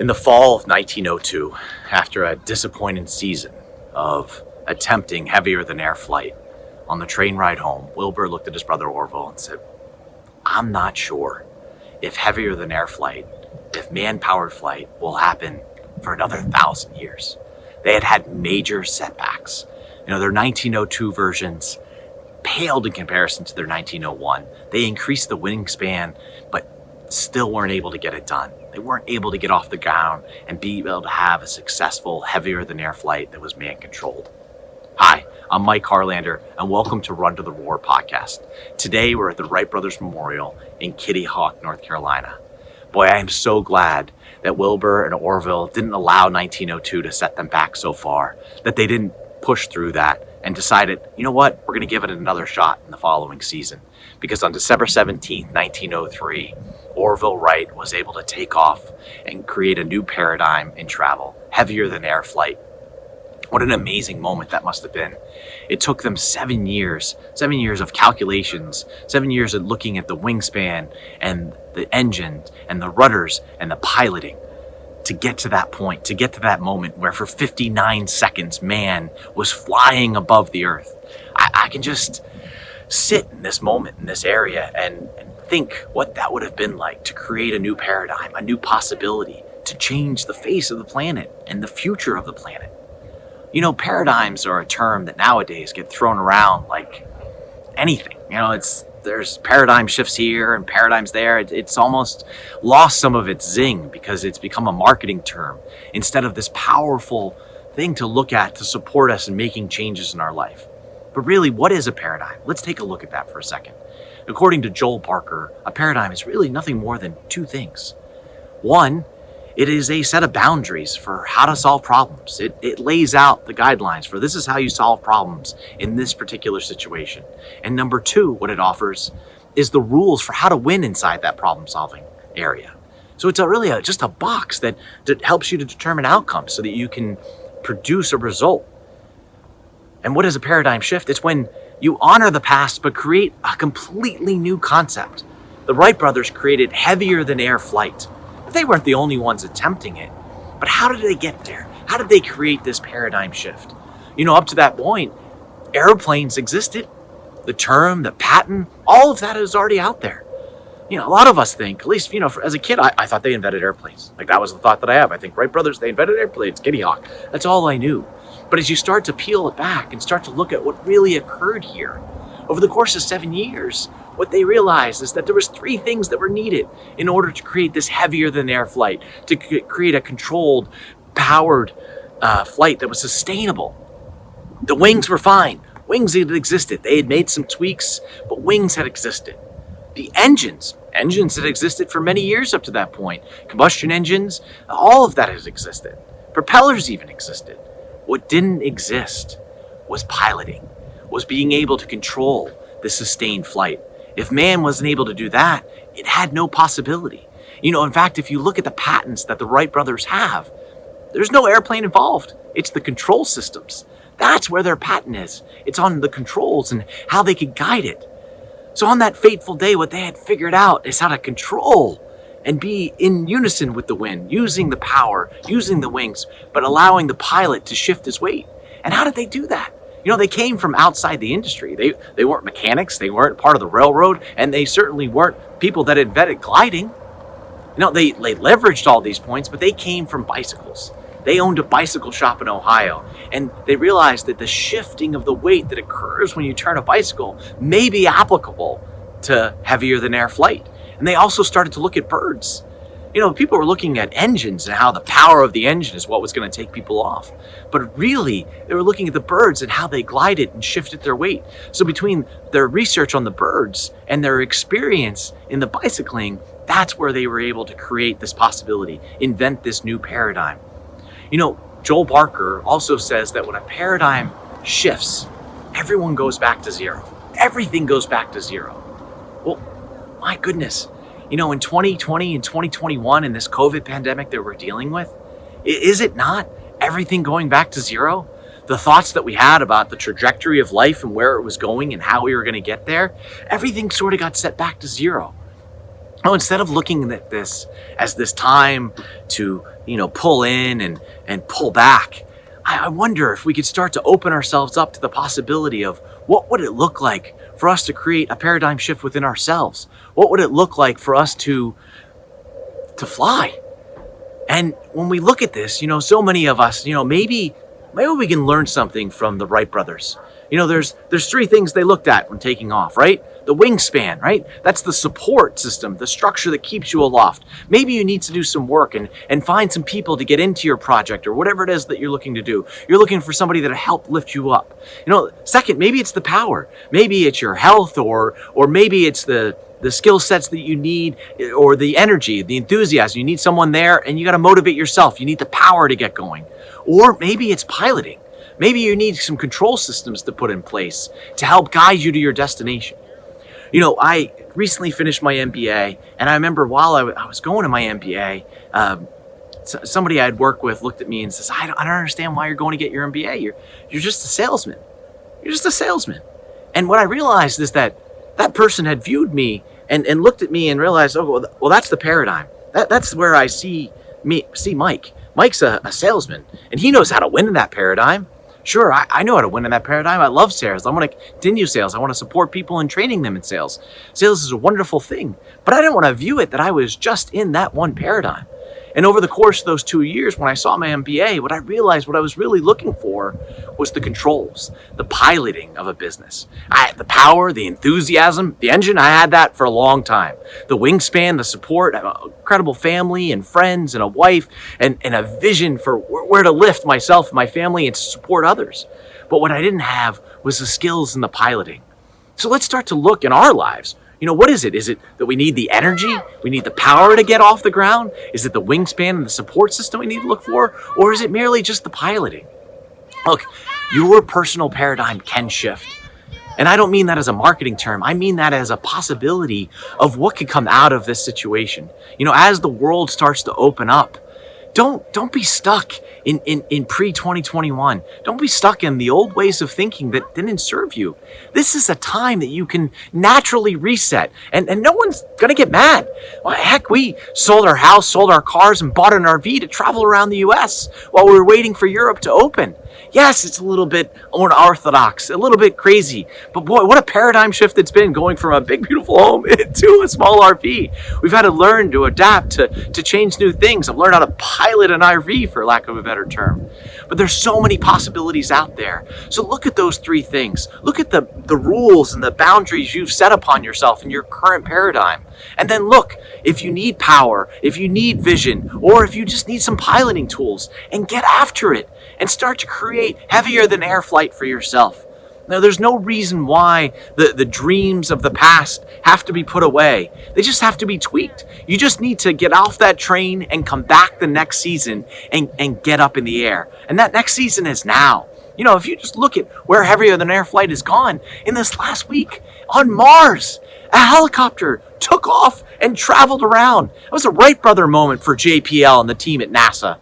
In the fall of 1902, after a disappointing season of attempting heavier than air flight, on the train ride home, Wilbur looked at his brother Orville and said, "I'm not sure if heavier than air flight, if man-powered flight will happen for another 1,000 years. They had had major setbacks. Their 1902 versions paled in comparison to their 1901. They increased the wingspan, but still weren't able to get it done. They weren't able to get off the ground and be able to have a successful heavier than air flight that was man-controlled." Hi, I'm Mike Harlander, and welcome to Run to the Roar podcast. Today, we're at the Wright Brothers Memorial in Kitty Hawk, North Carolina. Boy, I am so glad that Wilbur and Orville didn't allow 1902 to set them back so far, that they didn't push through that and decided, you know what, we're going to give it another shot in the following season. Because on December 17th, 1903, Orville Wright was able to take off and create a new paradigm in travel, heavier than air flight. What an amazing moment that must have been. It took them 7 years of calculations, 7 years of looking at the wingspan and the engine and the rudders and the piloting to get to that point, to get to that moment where for 59 seconds, man was flying above the earth. I can just sit in this moment in this area and think what that would have been like to create a new paradigm, a new possibility to change the face of the planet and the future of the planet. Paradigms are a term that nowadays get thrown around like anything. There's paradigm shifts here and paradigms there. It's almost lost some of its zing because it's become a marketing term instead of this powerful thing to look at to support us in making changes in our life. But really, what is a paradigm? Let's take a look at that for a second. According to Joel Barker, a paradigm is really nothing more than two things. One, it is a set of boundaries for how to solve problems. It lays out the guidelines for this is how you solve problems in this particular situation. And number two, what it offers is the rules for how to win inside that problem-solving area. So it's just a box that helps you to determine outcomes so that you can produce a result. And what is a paradigm shift? It's when you honor the past but create a completely new concept. The Wright brothers created heavier than air flight. They weren't the only ones attempting it, but how did they get there? How did they create this paradigm shift? Up to that point, airplanes existed. The term, the patent, all of that is already out there. A lot of us think, at least, as a kid, I thought they invented airplanes. Like that was the thought that I have. I think Wright Brothers, they invented airplanes, Kitty Hawk. That's all I knew. But as you start to peel it back and start to look at what really occurred here, over the course of 7 years, what they realized is that there was three things that were needed in order to create this heavier than air flight, to create a controlled, powered flight that was sustainable. The wings were fine. Wings had existed. They had made some tweaks, but wings had existed. The engines had existed for many years up to that point. Combustion engines, all of that has existed. Propellers even existed. What didn't exist was piloting, was being able to control the sustained flight. If man wasn't able to do that, it had no possibility. In fact, if you look at the patents that the Wright brothers have, there's no airplane involved. It's the control systems. That's where their patent is. It's on the controls and how they could guide it. So on that fateful day, what they had figured out is how to control and be in unison with the wind, using the power, using the wings, but allowing the pilot to shift his weight. And how did they do that? They came from outside the industry. They weren't mechanics. They weren't part of the railroad. And they certainly weren't people that invented gliding. They leveraged all these points, but they came from bicycles. They owned a bicycle shop in Ohio. And they realized that the shifting of the weight that occurs when you turn a bicycle may be applicable to heavier than air flight. And they also started to look at birds. People were looking at engines and how the power of the engine is what was going to take people off. But really, they were looking at the birds and how they glided and shifted their weight. So between their research on the birds and their experience in the bicycling, that's where they were able to create this possibility, invent this new paradigm. Joel Barker also says that when a paradigm shifts, everyone goes back to zero. Everything goes back to zero. Well, my goodness. In 2020 and 2021 in this COVID pandemic that we're dealing with, is it not everything going back to zero? The thoughts that we had about the trajectory of life and where it was going and how we were going to get there, everything sort of got set back to zero. No, instead of looking at this as this time to, pull in and pull back, I wonder if we could start to open ourselves up to the possibility of what would it look like for us to create a paradigm shift within ourselves? What would it look like for us to fly? And when we look at this, so many of us, maybe we can learn something from the Wright brothers. There's three things they looked at when taking off, right? The wingspan, right? That's the support system, the structure that keeps you aloft. Maybe you need to do some work and find some people to get into your project or whatever it is that you're looking to do. You're looking for somebody that'll help lift you up. Second, maybe it's the power. Maybe it's your health or maybe it's the skill sets that you need, or the energy, the enthusiasm. You need someone there and you got to motivate yourself. You need the power to get going. Or maybe it's piloting. Maybe you need some control systems to put in place to help guide you to your destination. I recently finished my MBA, and I remember while I was going to my MBA, somebody I'd worked with looked at me and says, I don't understand why you're going to get your MBA. You're just a salesman. You're just a salesman. And what I realized is that person had viewed me and looked at me and realized, well, that's the paradigm. That's where I see Mike. Mike's a salesman, and he knows how to win in that paradigm. Sure, I know how to win in that paradigm. I love sales. I want to continue sales. I want to support people and training them in sales. Sales is a wonderful thing, but I didn't want to view it that I was just in that one paradigm. And over the course of those 2 years, when I saw my MBA, what I realized what I was really looking for was the controls, the piloting of a business. I had the power, the enthusiasm, the engine. I had that for a long time. The wingspan, the support, I have an incredible family and friends and a wife and a vision for where to lift myself and my family and to support others. But what I didn't have was the skills and the piloting. So let's start to look in our lives. What is it? Is it that we need the energy? We need the power to get off the ground? Is it the wingspan and the support system we need to look for? Or is it merely just the piloting? Look, your personal paradigm can shift. And I don't mean that as a marketing term. I mean that as a possibility of what could come out of this situation. As the world starts to open up, don't be stuck in pre-2021. Don't be stuck in the old ways of thinking that didn't serve you. This is a time that you can naturally reset, and no one's gonna get mad. Well, heck, we sold our house, sold our cars, and bought an RV to travel around the US while we were waiting for Europe to open. Yes, it's a little bit unorthodox, a little bit crazy, but boy, what a paradigm shift it's been going from a big, beautiful home to a small RV. We've had to learn to adapt, to change new things. I've learned how to pilot an RV, for lack of a better term. But there's so many possibilities out there. So look at those three things. Look at the rules and the boundaries you've set upon yourself in your current paradigm. And then look, if you need power, if you need vision, or if you just need some piloting tools, and get after it and start to create heavier than air flight for yourself. Now, there's no reason why the dreams of the past have to be put away. They just have to be tweaked. You just need to get off that train and come back the next season and get up in the air. And that next season is now. If you just look at where heavier than air flight has gone in this last week on Mars, a helicopter took off and traveled around. It was a Wright brother moment for JPL and the team at NASA.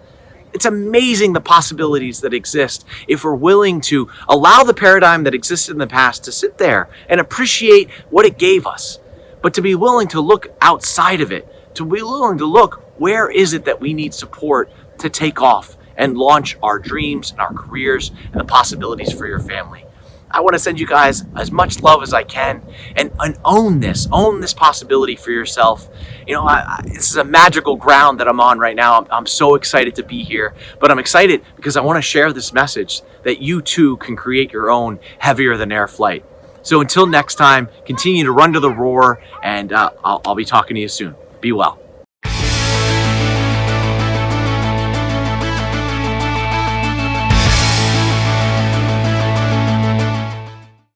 It's amazing the possibilities that exist if we're willing to allow the paradigm that existed in the past to sit there and appreciate what it gave us, but to be willing to look outside of it, to be willing to look where is it that we need support to take off and launch our dreams and our careers and the possibilities for your family. I want to send you guys as much love as I can and own this possibility for yourself. This is a magical ground that I'm on right now. I'm so excited to be here, but I'm excited because I want to share this message that you too can create your own heavier than air flight. So until next time, continue to run to the roar, and I'll be talking to you soon. Be well.